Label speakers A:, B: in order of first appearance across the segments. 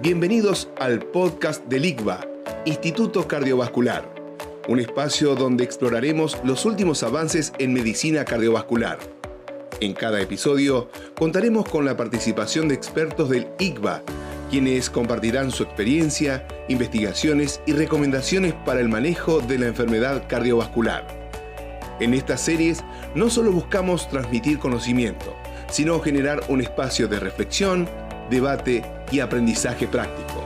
A: Bienvenidos al podcast del ICVA, Instituto Cardiovascular, un espacio donde exploraremos los últimos avances en medicina cardiovascular. En cada episodio contaremos con la participación de expertos del ICVA, quienes compartirán su experiencia, investigaciones y recomendaciones para el manejo de la enfermedad cardiovascular. En estas series no solo buscamos transmitir conocimiento, sino generar un espacio de reflexión, debate y aprendizaje práctico.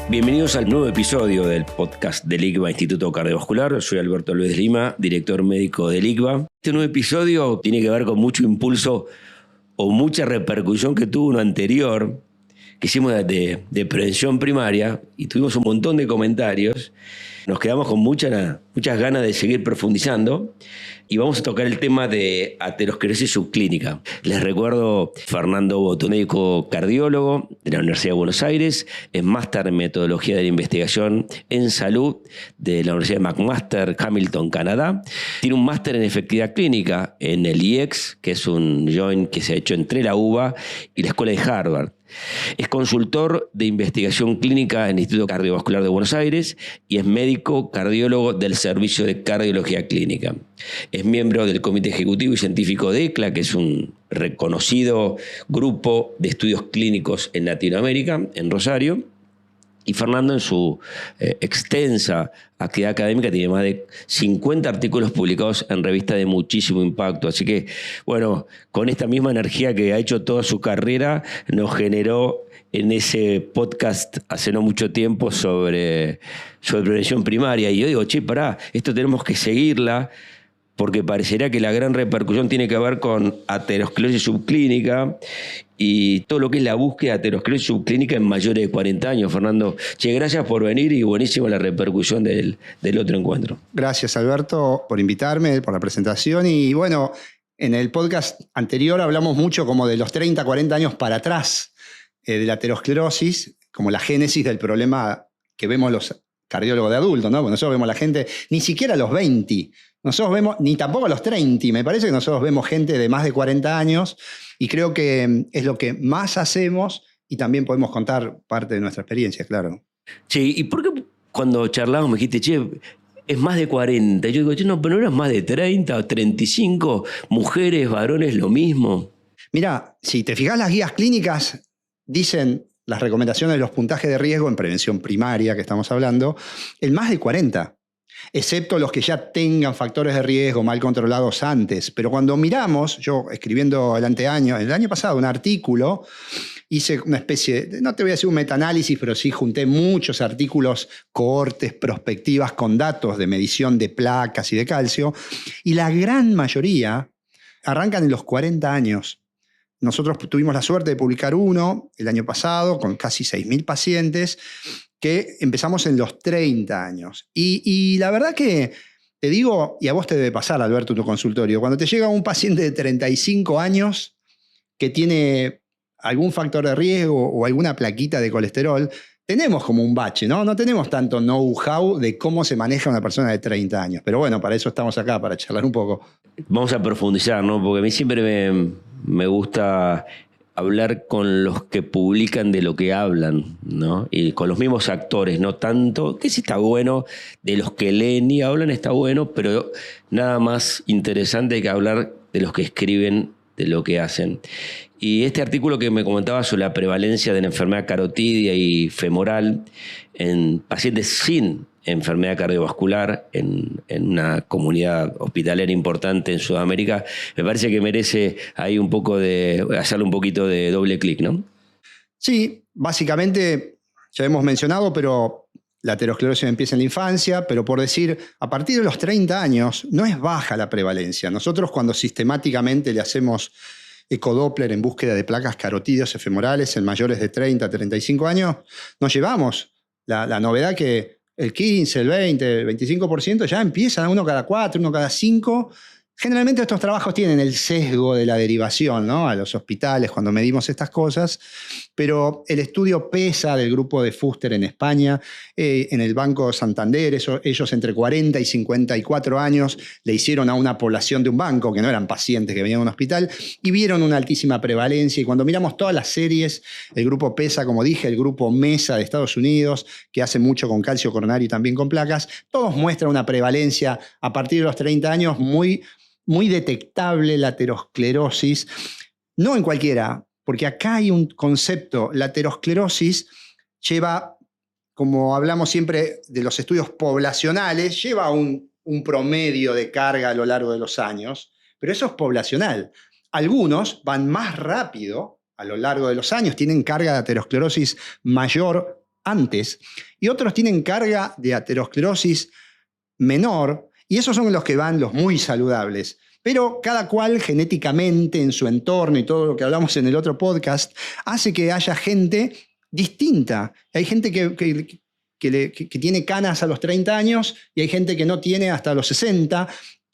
B: Bienvenidos al nuevo episodio del podcast del ICVA Instituto Cardiovascular. Soy Alberto Luis Lima, director médico del ICVA. Este nuevo episodio tiene que ver con mucho impulso o mucha repercusión que tuvo uno anterior, que hicimos de prevención primaria, y tuvimos un montón de comentarios. Nos quedamos con muchas ganas de seguir profundizando y vamos a tocar el tema de aterosclerosis subclínica. Les recuerdo, Fernando Boto, médico cardiólogo de la Universidad de Buenos Aires, es máster en metodología de la investigación en salud de la Universidad de McMaster, Hamilton, Canadá. Tiene un máster en efectividad clínica en el IEX, que es un joint que se ha hecho entre la UBA y la Escuela de Harvard. Es consultor de investigación clínica en el Instituto Cardiovascular de Buenos Aires y es médico cardiólogo del Servicio de Cardiología Clínica. Es miembro del Comité Ejecutivo y Científico de ECLA, que es un reconocido grupo de estudios clínicos en Latinoamérica, en Rosario. Y Fernando, en su extensa actividad académica, tiene más de 50 artículos publicados en revistas de muchísimo impacto. Así que, bueno, con esta misma energía que ha hecho toda su carrera, nos generó en ese podcast hace no mucho tiempo sobre prevención primaria. Y yo digo, pará, esto tenemos que seguirla, porque parecería que la gran repercusión tiene que ver con aterosclerosis subclínica y todo lo que es la búsqueda de aterosclerosis subclínica en mayores de 40 años. Fernando, gracias por venir y buenísima la repercusión del otro encuentro.
C: Gracias, Alberto, por invitarme, por la presentación. Y bueno, en el podcast anterior hablamos mucho como de los 30, 40 años para atrás de la aterosclerosis, como la génesis del problema que vemos los cardiólogos de adultos, ¿no? Porque nosotros vemos la gente ni siquiera a los 20, nosotros vemos, ni tampoco a los 30, me parece que nosotros vemos gente de más de 40 años y creo que es lo que más hacemos y también podemos contar parte de nuestra experiencia, claro.
B: Sí, ¿y por qué cuando charlábamos me dijiste, es más de 40? Yo digo, no, pero no eras más de 30 o 35, mujeres, varones, lo mismo.
C: Mirá, si te fijas, las guías clínicas dicen las recomendaciones de los puntajes de riesgo en prevención primaria que estamos hablando, el más de 40. Excepto los que ya tengan factores de riesgo mal controlados antes. Pero cuando miramos, yo escribiendo el año pasado, un artículo, hice una especie, no te voy a decir un metaanálisis, pero sí junté muchos artículos, cohortes, prospectivas con datos de medición de placas y de calcio, y la gran mayoría arrancan en los 40 años. Nosotros tuvimos la suerte de publicar uno el año pasado con casi 6.000 pacientes, que empezamos en los 30 años. Y la verdad que te digo, y a vos te debe pasar, Alberto, en tu consultorio, cuando te llega un paciente de 35 años que tiene algún factor de riesgo o alguna plaquita de colesterol, tenemos como un bache, ¿no? No tenemos tanto know-how de cómo se maneja una persona de 30 años. Pero bueno, para eso estamos acá, para charlar un poco.
B: Vamos a profundizar, ¿no? Porque a mí siempre me gusta hablar con los que publican de lo que hablan, ¿no? Y con los mismos actores, no tanto, que sí está bueno, de los que leen y hablan está bueno, pero nada más interesante que hablar de los que escriben, de lo que hacen. Y este artículo que me comentaba sobre la prevalencia de la enfermedad carotidia y femoral en pacientes sin enfermedad cardiovascular en una comunidad hospitalaria importante en Sudamérica, me parece que merece ahí hacerle un poquito de doble clic, ¿no?
C: Sí, básicamente ya hemos mencionado, pero la aterosclerosis empieza en la infancia, pero por decir, a partir de los 30 años no es baja la prevalencia. Nosotros cuando sistemáticamente le hacemos ecodoppler en búsqueda de placas carotídeas femorales en mayores de 30 a 35 años, nos llevamos la novedad que el 15, el 20, el 25% ya empiezan uno cada 4, uno cada 5, Generalmente estos trabajos tienen el sesgo de la derivación, ¿no?, a los hospitales cuando medimos estas cosas, pero el estudio PESA del grupo de Fuster en España, en el Banco Santander, ellos entre 40 y 54 años le hicieron a una población de un banco, que no eran pacientes que venían a un hospital, y vieron una altísima prevalencia. Y cuando miramos todas las series, el grupo PESA, como dije, el grupo MESA de Estados Unidos, que hace mucho con calcio coronario y también con placas, todos muestran una prevalencia a partir de los 30 años muy detectable la aterosclerosis, no en cualquiera, porque acá hay un concepto, la aterosclerosis lleva, como hablamos siempre de los estudios poblacionales, lleva un promedio de carga a lo largo de los años, pero eso es poblacional. Algunos van más rápido a lo largo de los años, tienen carga de aterosclerosis mayor antes, y otros tienen carga de aterosclerosis menor, y esos son los que van los muy saludables. Pero cada cual genéticamente en su entorno y todo lo que hablamos en el otro podcast hace que haya gente distinta. Hay gente que tiene canas a los 30 años y hay gente que no tiene hasta los 60.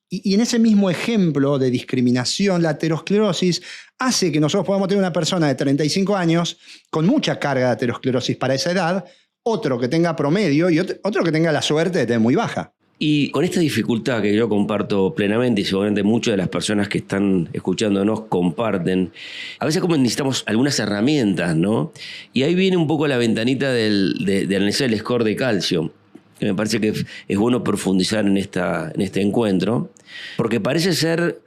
C: Y en ese mismo ejemplo de discriminación, la aterosclerosis hace que nosotros podamos tener una persona de 35 años con mucha carga de aterosclerosis para esa edad, otro que tenga promedio y otro que tenga la suerte de tener muy baja.
B: Y con esta dificultad que yo comparto plenamente y seguramente muchas de las personas que están escuchándonos comparten, a veces como necesitamos algunas herramientas, ¿no? Y ahí viene un poco la ventanita de analizar el score de calcio, que me parece que es bueno profundizar en este encuentro, porque parece ser,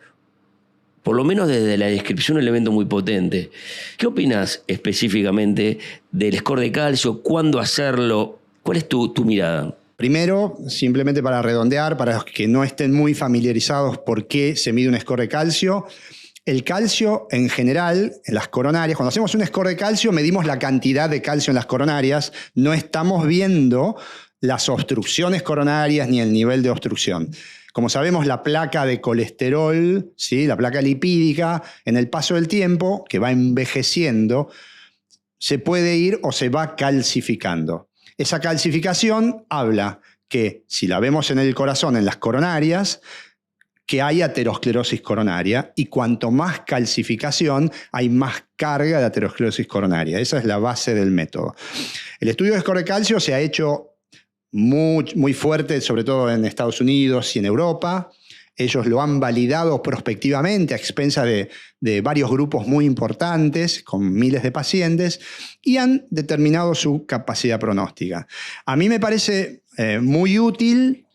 B: por lo menos desde la descripción, un elemento muy potente. ¿Qué opinas específicamente del score de calcio? ¿Cuándo hacerlo? ¿Cuál es tu mirada?
C: Primero, simplemente para redondear, para los que no estén muy familiarizados por qué se mide un score de calcio, el calcio en general, en las coronarias, cuando hacemos un score de calcio medimos la cantidad de calcio en las coronarias, no estamos viendo las obstrucciones coronarias ni el nivel de obstrucción. Como sabemos, la placa de colesterol, ¿sí?, la placa lipídica, en el paso del tiempo, que va envejeciendo, se puede ir o se va calcificando. Esa calcificación habla que, si la vemos en el corazón, en las coronarias, que hay aterosclerosis coronaria, y cuanto más calcificación, hay más carga de aterosclerosis coronaria. Esa es la base del método. El estudio de score de calcio se ha hecho muy fuerte, sobre todo en Estados Unidos y en Europa. Ellos lo han validado prospectivamente a expensas de varios grupos muy importantes, con miles de pacientes, y han determinado su capacidad pronóstica. A mí me parece muy útil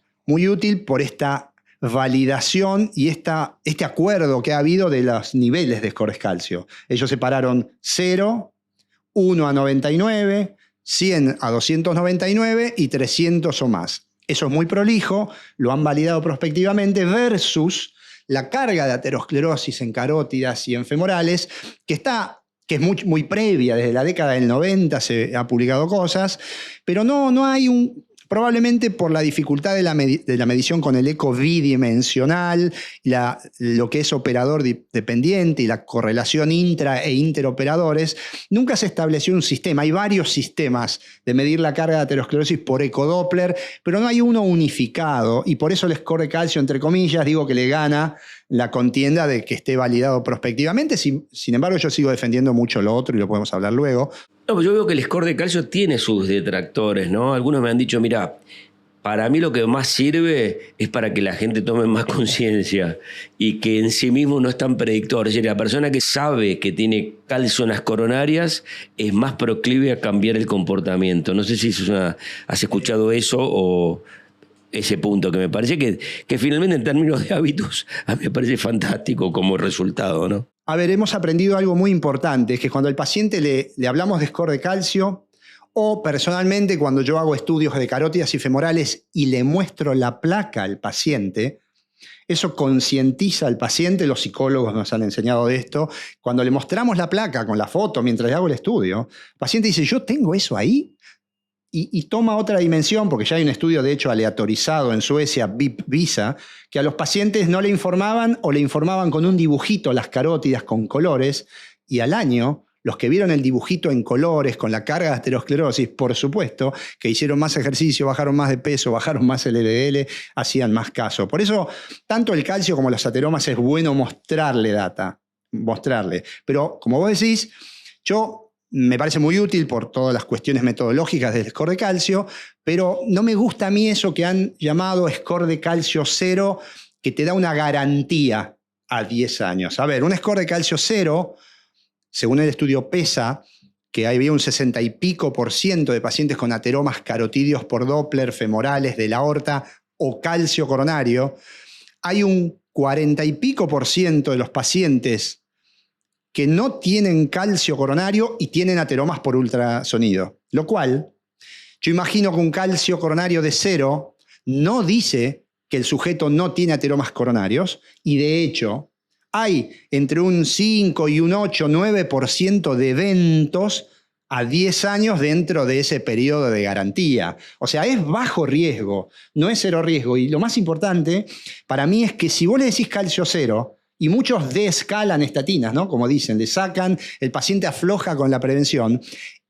C: por esta validación y este acuerdo que ha habido de los niveles de score de calcio. Ellos separaron 0, 1 a 99, 100 a 299 y 300 o más. Eso es muy prolijo, lo han validado prospectivamente, versus la carga de aterosclerosis en carótidas y en femorales, que es muy previa, desde la década del 90 se ha publicado cosas, pero no hay probablemente por la dificultad de la medición con el eco bidimensional, lo que es operador dependiente y la correlación intra e interoperadores, nunca se estableció un sistema. Hay varios sistemas de medir la carga de aterosclerosis por ecodoppler, pero no hay uno unificado, y por eso el score de calcio, entre comillas, digo que le gana la contienda de que esté validado prospectivamente. Sin embargo, yo sigo defendiendo mucho lo otro y lo podemos hablar luego.
B: No, pues yo veo que el score de calcio tiene sus detractores, ¿no? Algunos me han dicho, mira, para mí lo que más sirve es para que la gente tome más conciencia y que en sí mismo no es tan predictor. Es decir, la persona que sabe que tiene calcio en las coronarias es más proclive a cambiar el comportamiento. No sé si has escuchado eso o ese punto, que me parece que finalmente en términos de hábitos a mí me parece fantástico como resultado, ¿no?
C: A ver, hemos aprendido algo muy importante, es que cuando al paciente le hablamos de score de calcio, o personalmente cuando yo hago estudios de carótidas y femorales y le muestro la placa al paciente, eso concientiza al paciente. Los psicólogos nos han enseñado de esto. Cuando le mostramos la placa con la foto mientras le hago el estudio, el paciente dice, ¿yo tengo eso ahí? Y toma otra dimensión, porque ya hay un estudio de hecho aleatorizado en Suecia, BIP-VISA, que a los pacientes no le informaban o le informaban con un dibujito las carótidas con colores, y al año Los que vieron el dibujito en colores con la carga de aterosclerosis, por supuesto, que hicieron más ejercicio, bajaron más de peso, bajaron más el LDL, hacían más caso. Por eso, tanto el calcio como los ateromas es bueno mostrarle data, mostrarle. Pero, como vos decís, me parece muy útil por todas las cuestiones metodológicas del score de calcio, pero no me gusta a mí eso que han llamado score de calcio 0, que te da una garantía a 10 años. A ver, un score de calcio 0, según el estudio PESA, que había un 60 y pico % de pacientes con ateromas carotídeos por Doppler, femorales, de la aorta o calcio coronario, hay un 40 y pico % de los pacientes que no tienen calcio coronario y tienen ateromas por ultrasonido. Lo cual, yo imagino que un calcio coronario de 0 no dice que el sujeto no tiene ateromas coronarios, y de hecho hay entre un 5 y un 8, 9% de eventos a 10 años dentro de ese periodo de garantía. O sea, es bajo riesgo, no es cero riesgo. Y lo más importante para mí es que si vos le decís calcio 0, y muchos descalan estatinas, ¿no? Como dicen, le sacan, el paciente afloja con la prevención.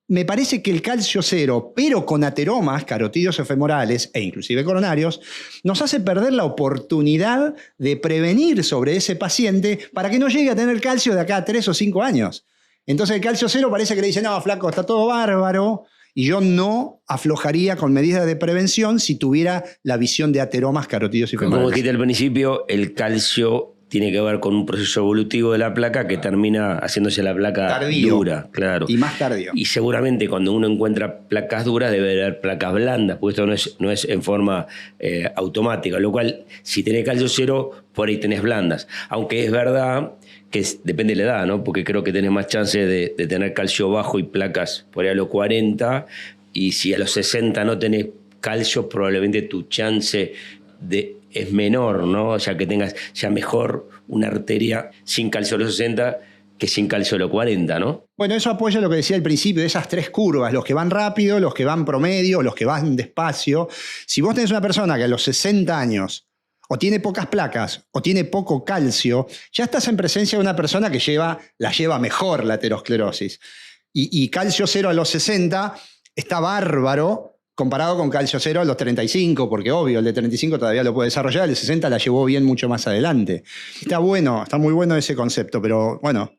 C: Me parece que el calcio 0, pero con ateromas carotídeos o femorales e inclusive coronarios, nos hace perder la oportunidad de prevenir sobre ese paciente para que no llegue a tener calcio de acá a 3 o 5 años. Entonces el calcio 0 parece que le dice, no, flaco, está todo bárbaro, y yo no aflojaría con medidas de prevención si tuviera la visión de ateromas carotídeos y femorales.
B: Como dijiste al principio, el calcio tiene que ver con un proceso evolutivo de la placa que termina haciéndose la placa
C: tardío,
B: dura, claro.
C: Y más tardío.
B: Y seguramente cuando uno encuentra placas duras debe haber placas blandas, porque esto no es en forma automática, lo cual si tenés calcio 0, por ahí tenés blandas. Aunque es verdad que depende de la edad, ¿no? Porque creo que tenés más chance de tener calcio bajo y placas por ahí a los 40, y si a los 60 no tenés calcio, probablemente tu chance es menor, ¿no? O sea, que tengas ya mejor una arteria sin calcio a los 60 que sin calcio a los 40, ¿no?
C: Bueno, eso apoya lo que decía al principio de esas 3 curvas, los que van rápido, los que van promedio, los que van despacio. Si vos tenés una persona que a los 60 años o tiene pocas placas o tiene poco calcio, ya estás en presencia de una persona que la lleva mejor la aterosclerosis. Y calcio 0 a los 60 está bárbaro, comparado con calcio 0 a los 35, porque obvio, el de 35 todavía lo puede desarrollar, el de 60 la llevó bien mucho más adelante. Está bueno, está muy bueno ese concepto, pero bueno.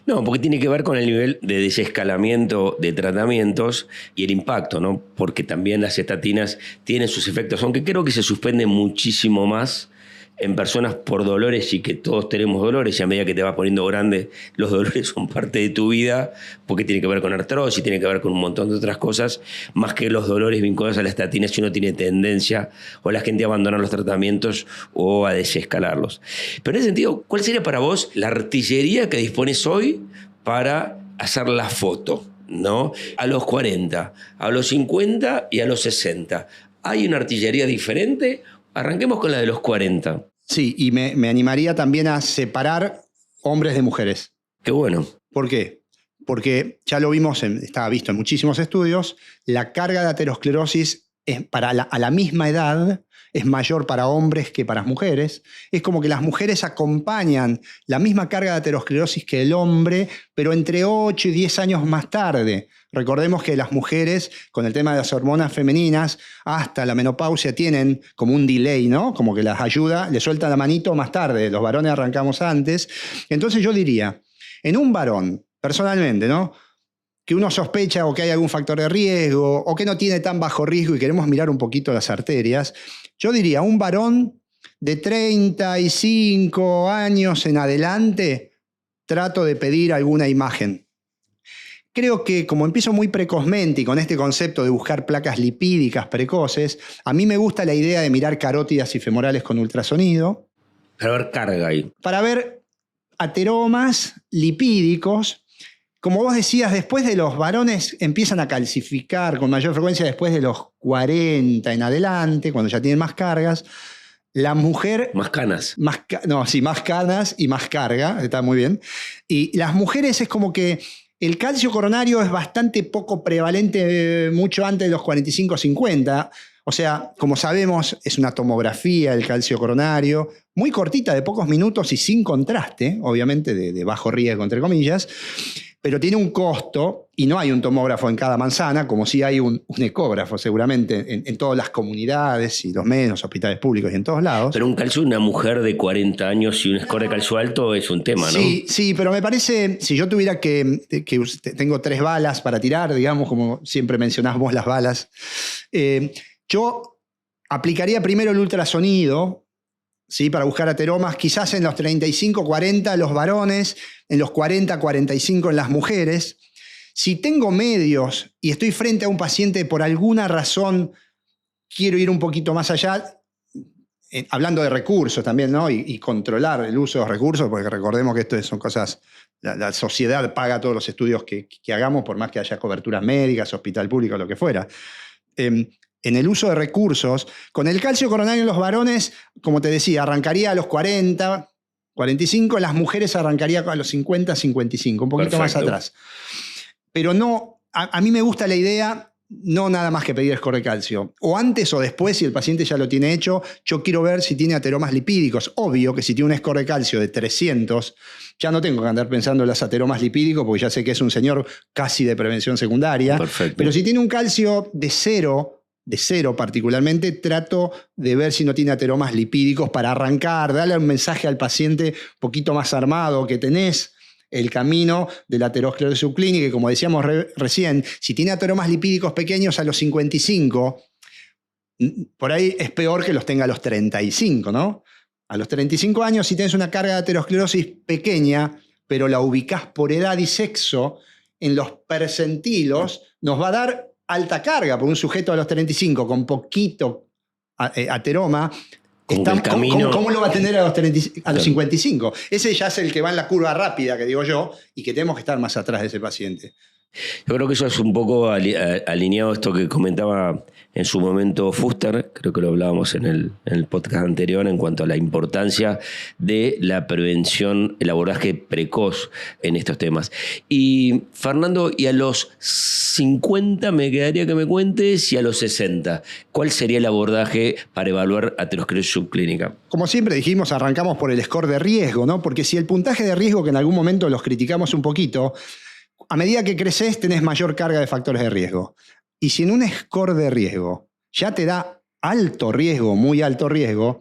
B: No, porque tiene que ver con el nivel de desescalamiento de tratamientos y el impacto, ¿no? Porque también las estatinas tienen sus efectos, aunque creo que se suspenden muchísimo más en personas por dolores, y que todos tenemos dolores, y a medida que te vas poniendo grande, los dolores son parte de tu vida, porque tiene que ver con artrosis, tiene que ver con un montón de otras cosas, más que los dolores vinculados a la estatina, si uno tiene tendencia o la gente a abandonar los tratamientos o a desescalarlos. Pero en ese sentido, ¿cuál sería para vos la artillería que dispones hoy para hacer la foto, ¿no? A los 40, a los 50 y a los 60. ¿Hay una artillería diferente? Arranquemos con la de los 40.
C: Sí, y me animaría también a separar hombres de mujeres.
B: Qué bueno.
C: ¿Por qué? Porque ya lo vimos, estaba visto en muchísimos estudios, la carga de aterosclerosis a la misma edad es mayor para hombres que para mujeres. Es como que las mujeres acompañan la misma carga de aterosclerosis que el hombre, pero entre 8 y 10 años más tarde. Recordemos que las mujeres, con el tema de las hormonas femeninas, hasta la menopausia tienen como un delay, ¿no? Como que las ayuda, les suelta la manito más tarde. Los varones arrancamos antes. Entonces yo diría, en un varón, personalmente, ¿no?, que uno sospecha o que hay algún factor de riesgo o que no tiene tan bajo riesgo y queremos mirar un poquito las arterias, yo diría, un varón de 35 años en adelante, trato de pedir alguna imagen. Creo que como empiezo muy precozmente y con este concepto de buscar placas lipídicas precoces, a mí me gusta la idea de mirar carótidas y femorales con ultrasonido.
B: Para ver carga ahí.
C: Para ver ateromas lipídicos. Como vos decías, después de los varones empiezan a calcificar con mayor frecuencia después de los 40 en adelante, cuando ya tienen más cargas. La mujer...
B: Más canas.
C: Más canas y más carga, está muy bien. Y las mujeres es como que el calcio coronario es bastante poco prevalente mucho antes de los 45-50. O sea, como sabemos, es una tomografía el calcio coronario, muy cortita, de pocos minutos y sin contraste, obviamente de bajo riesgo, entre comillas. pero tiene un costo y no hay un tomógrafo en cada manzana, como sí hay un ecógrafo seguramente en todas las comunidades y los medios, hospitales públicos y en todos lados.
B: Pero un calcio de una mujer de 40 años y un score de calcio alto es un tema, ¿no?
C: Sí, pero me parece, si yo tuviera que tengo 3 balas para tirar, digamos, como siempre mencionás vos las balas, yo aplicaría primero el ultrasonido, ¿sí? Para buscar ateromas, quizás en los 35, 40 los varones, en los 40, 45 en las mujeres. Si tengo medios y estoy frente a un paciente por alguna razón, quiero ir un poquito más allá, hablando de recursos también, ¿no? Y controlar el uso de los recursos, porque recordemos que esto son cosas, la sociedad paga todos los estudios que hagamos, por más que haya coberturas médicas, hospital público, lo que fuera. En el uso de recursos, con el calcio coronario en los varones, como te decía, arrancaría a los 40, 45, las mujeres arrancaría a los 50, 55, un poquito más atrás. Pero no, a mí me gusta la idea, no nada más que pedir score de calcio. O antes o después, si el paciente ya lo tiene hecho, yo quiero ver si tiene ateromas lipídicos. Obvio que si tiene un score de calcio de 300, ya no tengo que andar pensando en los ateromas lipídicos, porque ya sé que es un señor casi de prevención secundaria.
B: Perfecto.
C: Pero si tiene un calcio de cero particularmente, trato de ver si no tiene ateromas lipídicos para arrancar, darle un mensaje al paciente un poquito más armado, que tenés el camino de la aterosclerosis subclínica, y como decíamos recién, si tiene ateromas lipídicos pequeños a los 55, por ahí es peor que los tenga a los 35, ¿no? A los 35 años, si tienes una carga de aterosclerosis pequeña, pero la ubicás por edad y sexo, en los percentilos nos va a dar alta carga, por un sujeto a los 35 con poquito ateroma, ¿cómo lo va a tener a los 55? Ese ya es el que va en la curva rápida, que digo yo, y que tenemos que estar más atrás de ese paciente.
B: Yo creo que eso es un poco alineado a esto que comentaba en su momento Fuster, creo que lo hablábamos en el podcast anterior, en cuanto a la importancia de la prevención, el abordaje precoz en estos temas. Y Fernando, y a los 50 me quedaría que me cuentes, y a los 60, ¿cuál sería el abordaje para evaluar aterosclerosis subclínica?
C: Como siempre dijimos, arrancamos por el score de riesgo, ¿no? Porque si el puntaje de riesgo, que en algún momento los criticamos un poquito, a medida que creces tenés mayor carga de factores de riesgo. Y si en un score de riesgo ya te da alto riesgo, muy alto riesgo,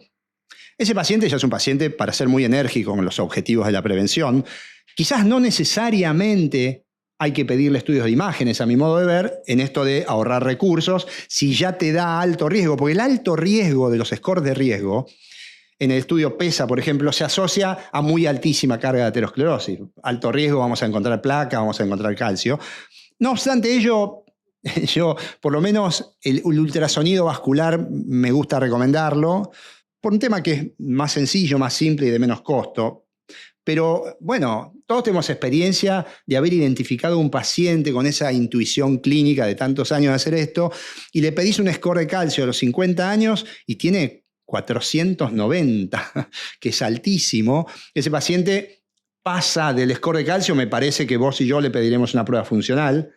C: ese paciente ya es un paciente para ser muy enérgico con los objetivos de la prevención. Quizás no necesariamente hay que pedirle estudios de imágenes, a mi modo de ver, en esto de ahorrar recursos, si ya te da alto riesgo, porque el alto riesgo de los scores de riesgo, en el estudio PESA, por ejemplo, se asocia a muy altísima carga de aterosclerosis. Alto riesgo, vamos a encontrar placa, vamos a encontrar calcio. No obstante ello, yo, por lo menos, el ultrasonido vascular me gusta recomendarlo, por un tema que es más sencillo, más simple y de menos costo. Pero bueno, todos tenemos experiencia de haber identificado un paciente con esa intuición clínica de tantos años de hacer esto, y le pedís un score de calcio a los 50 años y tiene 490, que es altísimo. Ese paciente pasa del score de calcio, me parece que vos y yo le pediremos una prueba funcional,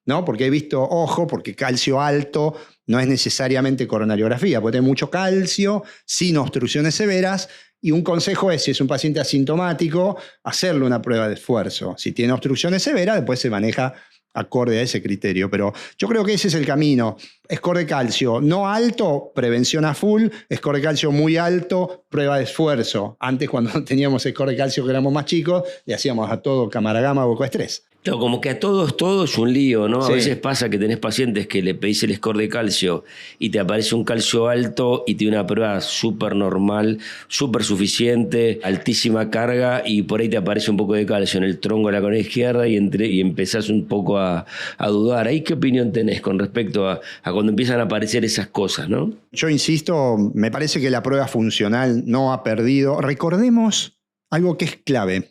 C: ¿no? Porque he visto, ojo, porque calcio alto no es necesariamente coronariografía, puede tener mucho calcio, sin obstrucciones severas, y un consejo es, si es un paciente asintomático, hacerle una prueba de esfuerzo. Si tiene obstrucciones severas, después se maneja acorde a ese criterio, pero yo creo que ese es el camino. Score de calcio no alto, prevención a full. Score de calcio muy alto, prueba de esfuerzo. Antes, cuando teníamos score de calcio que éramos más chicos, le hacíamos a todo cámara gamma o ecoestrés.
B: Claro, como que a todos todo es un lío, ¿no?
C: Sí.
B: A veces pasa que tenés pacientes que le pedís el score de calcio y te aparece un calcio alto y tiene una prueba súper normal, súper suficiente, altísima carga, y por ahí te aparece un poco de calcio en el tronco de la corona izquierda y empezás un poco a dudar. ¿Ahí qué opinión tenés con respecto a cuando empiezan a aparecer esas cosas, no?
C: Yo insisto, me parece que la prueba funcional no ha perdido. Recordemos algo que es clave.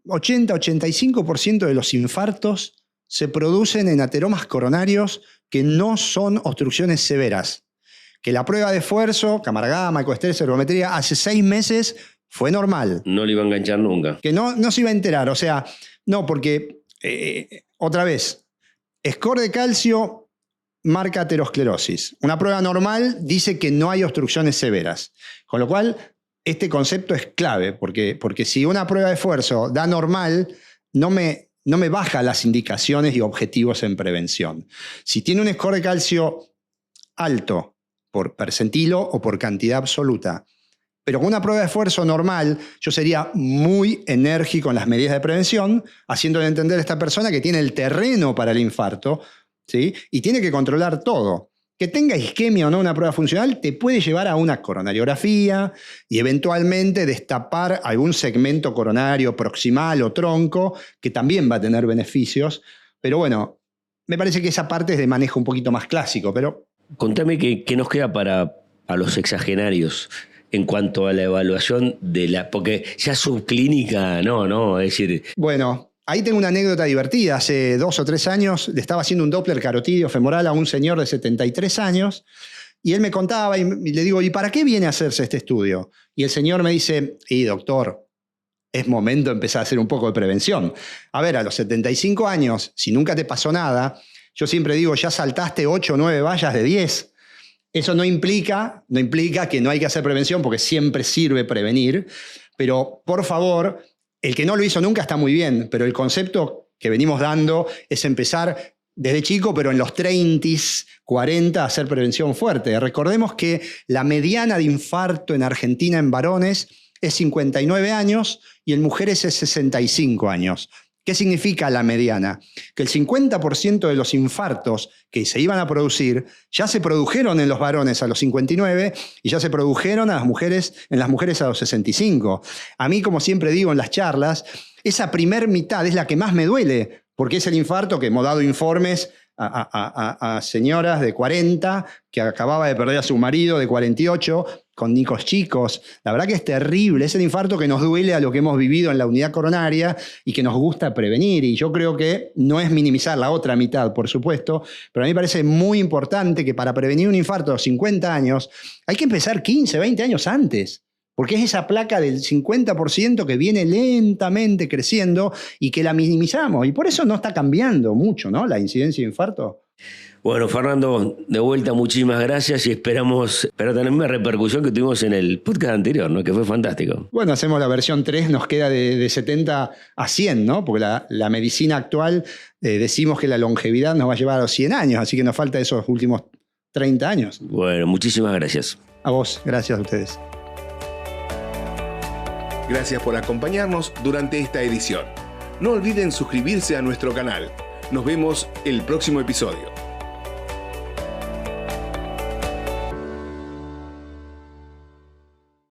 C: 80-85% de los infartos se producen en ateromas coronarios que no son obstrucciones severas. Que la prueba de esfuerzo, cámara gamma, ecoestrés, ergometría, hace 6 meses fue normal.
B: No le iba a enganchar nunca.
C: Que no se iba a enterar. O sea, no, porque, otra vez, score de calcio marca aterosclerosis. Una prueba normal dice que no hay obstrucciones severas. Con lo cual, este concepto es clave, porque si una prueba de esfuerzo da normal, no me no me baja las indicaciones y objetivos en prevención. Si tiene un score de calcio alto por percentilo o por cantidad absoluta, pero con una prueba de esfuerzo normal, yo sería muy enérgico en las medidas de prevención, haciéndole entender a esta persona que tiene el terreno para el infarto, ¿sí? Y tiene que controlar todo. Que tenga isquemia o no una prueba funcional te puede llevar a una coronariografía y eventualmente destapar algún segmento coronario proximal o tronco, que también va a tener beneficios. Pero bueno, me parece que esa parte es de manejo un poquito más clásico, pero...
B: Contame qué nos queda para a los sexagenarios en cuanto a la evaluación de la... Porque ya subclínica, no, es decir...
C: Bueno, ahí tengo una anécdota divertida. Hace 2 o 3 años le estaba haciendo un Doppler carotídeo femoral a un señor de 73 años y él me contaba y le digo, ¿y para qué viene a hacerse este estudio? Y el señor me dice, doctor, es momento de empezar a hacer un poco de prevención. A ver, a los 75 años, si nunca te pasó nada, yo siempre digo, ya saltaste 8 o 9 vallas de 10. Eso no implica que no hay que hacer prevención, porque siempre sirve prevenir, pero por favor, el que no lo hizo nunca está muy bien, pero el concepto que venimos dando es empezar desde chico, pero en los 30s, 40, a hacer prevención fuerte. Recordemos que la mediana de infarto en Argentina en varones es 59 años y en mujeres es 65 años. ¿Qué significa la mediana? Que el 50% de los infartos que se iban a producir ya se produjeron en los varones a los 59 y ya se produjeron en las mujeres a los 65. A mí, como siempre digo en las charlas, esa primer mitad es la que más me duele, porque es el infarto que hemos dado informes a señoras de 40 que acababa de perder a su marido de 48 con hijos chicos. La verdad que es terrible, es el infarto que nos duele a lo que hemos vivido en la unidad coronaria y que nos gusta prevenir, y yo creo que no es minimizar la otra mitad, por supuesto, pero a mí me parece muy importante que para prevenir un infarto a los 50 años hay que empezar 15, 20 años antes. Porque es esa placa del 50% que viene lentamente creciendo y que la minimizamos. Y por eso no está cambiando mucho, ¿no?, la incidencia de infarto.
B: Bueno, Fernando, de vuelta, muchísimas gracias y esperamos tener la misma repercusión que tuvimos en el podcast anterior, ¿no?, que fue fantástico.
C: Bueno, hacemos la versión 3, nos queda de 70 a 100, ¿no? Porque la medicina actual, decimos que la longevidad nos va a llevar a los 100 años, así que nos falta esos últimos 30 años.
B: Bueno, muchísimas gracias.
C: A vos, gracias a ustedes.
A: Gracias por acompañarnos durante esta edición. No olviden suscribirse a nuestro canal. Nos vemos el próximo episodio.